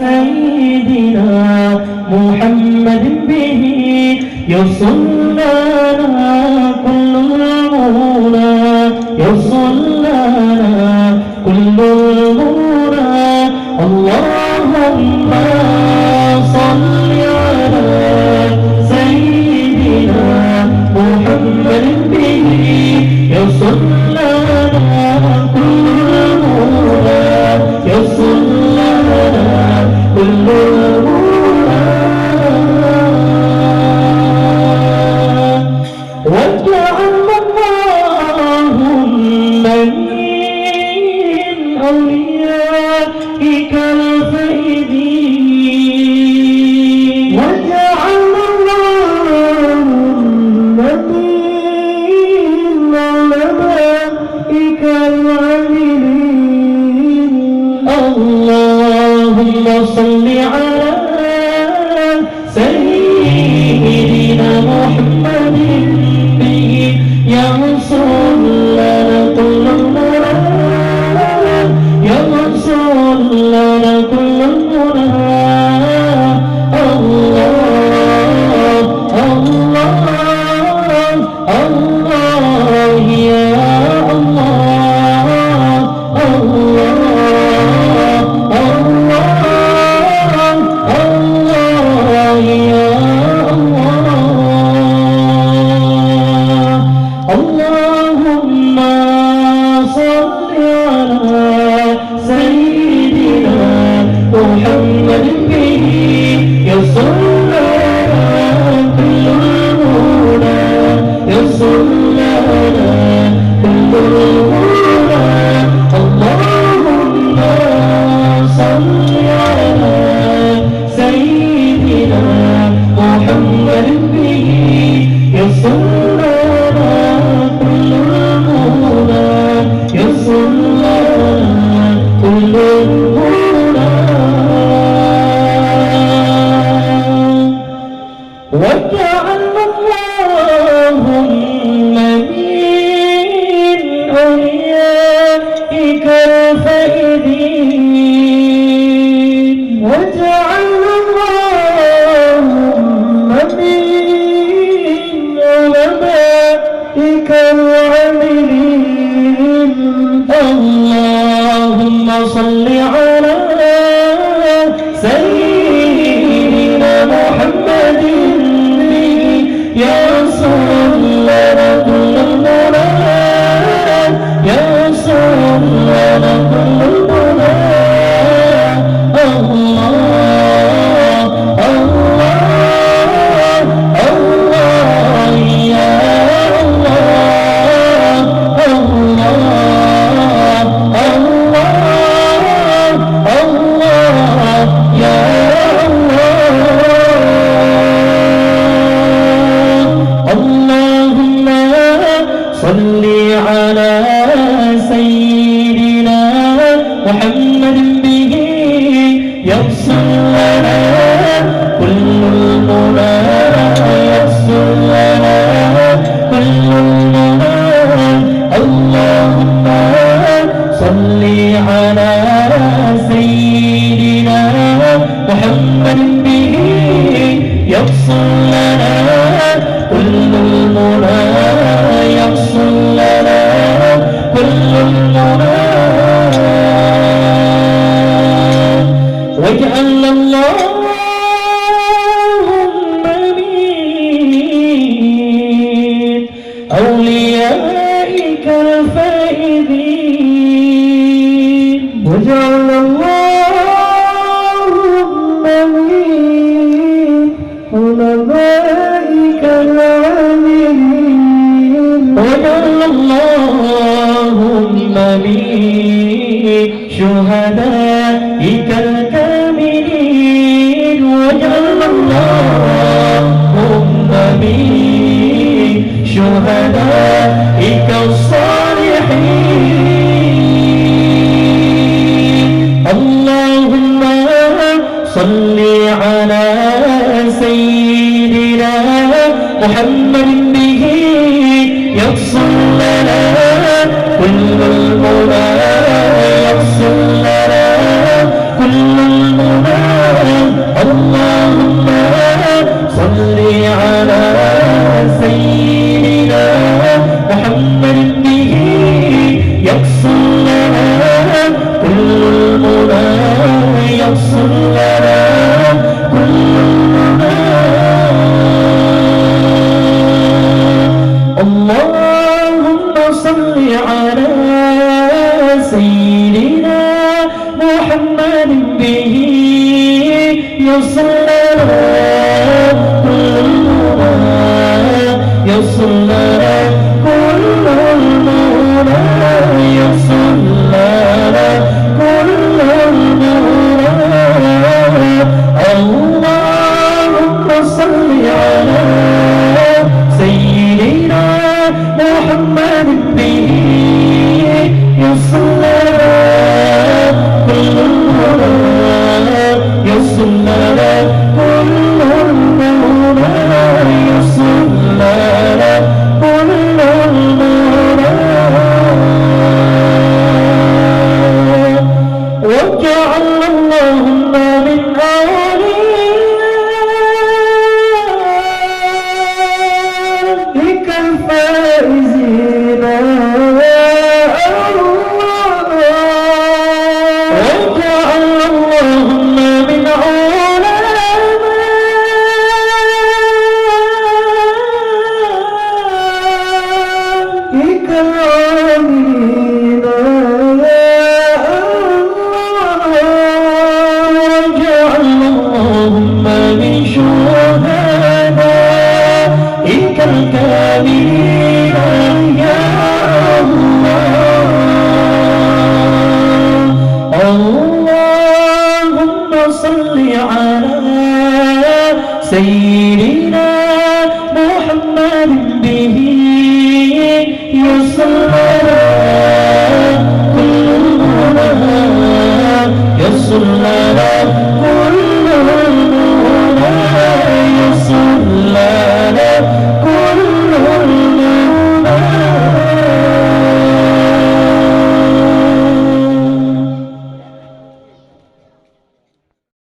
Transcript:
سيدنا محمد به يصلى كل المنى يصلى كل المنى اللهم صل على سيدنا محمد به يصلى كل المنى يصلى كل المنى واجعل اللهم من أوليائك الفائزين واجعل اللهم من علمائك العاملين اللهم صل على سيدنا محمد به ينصر لنا كل المنى ينصر لنا كل المنى الله الله الله يا الله الله الله الله يا الله اللهم صل على سيدنا محمد به يصلى كل المنى يصلى كل المنى اللهم صل على سيدنا محمد به يصلى كل المنى يصلى كل المنى واجعل اللهم من أوليائك الفائزين واجعل اللهم من علمائك العاملين اللهم صل على سيدنا محمد ينصر لنا كل المنى ينصر لنا كل المنى الله الله الله يا الله الله الله الله يا اللهم صل على سيدنا محمد به يحصل لنا كل المنى يحصل لنا كل المنى اللهم صل على سيدنا محمد به يحصل لنا كل المنى يحصل لنا كل المنى واجعل اللهم من أوليائك الفائزين واجعل اللهم من علمائك العاملين واجعل اللهم من شهدائك الكاملين واجعل اللهم من شهدائك الصالحين اللهم صل على سيدنا محمد به يحصل لنا كل المنى يحصل لنا كل المنى يصلى كل المنى يصلى كل المنى يصلى كل المنى اللهم صل على سيدنا محمد به يصلى كل المنى يصلى كل المنى يصلى كل المنى وجعل اللهم من أولئك الفائزين وجعل اللهم من أولئك العاملين وجعل اللهم من شهدائك الكاملين يا الله اللهم صل على سيدنا محمد به يصلى كل المنى يصلى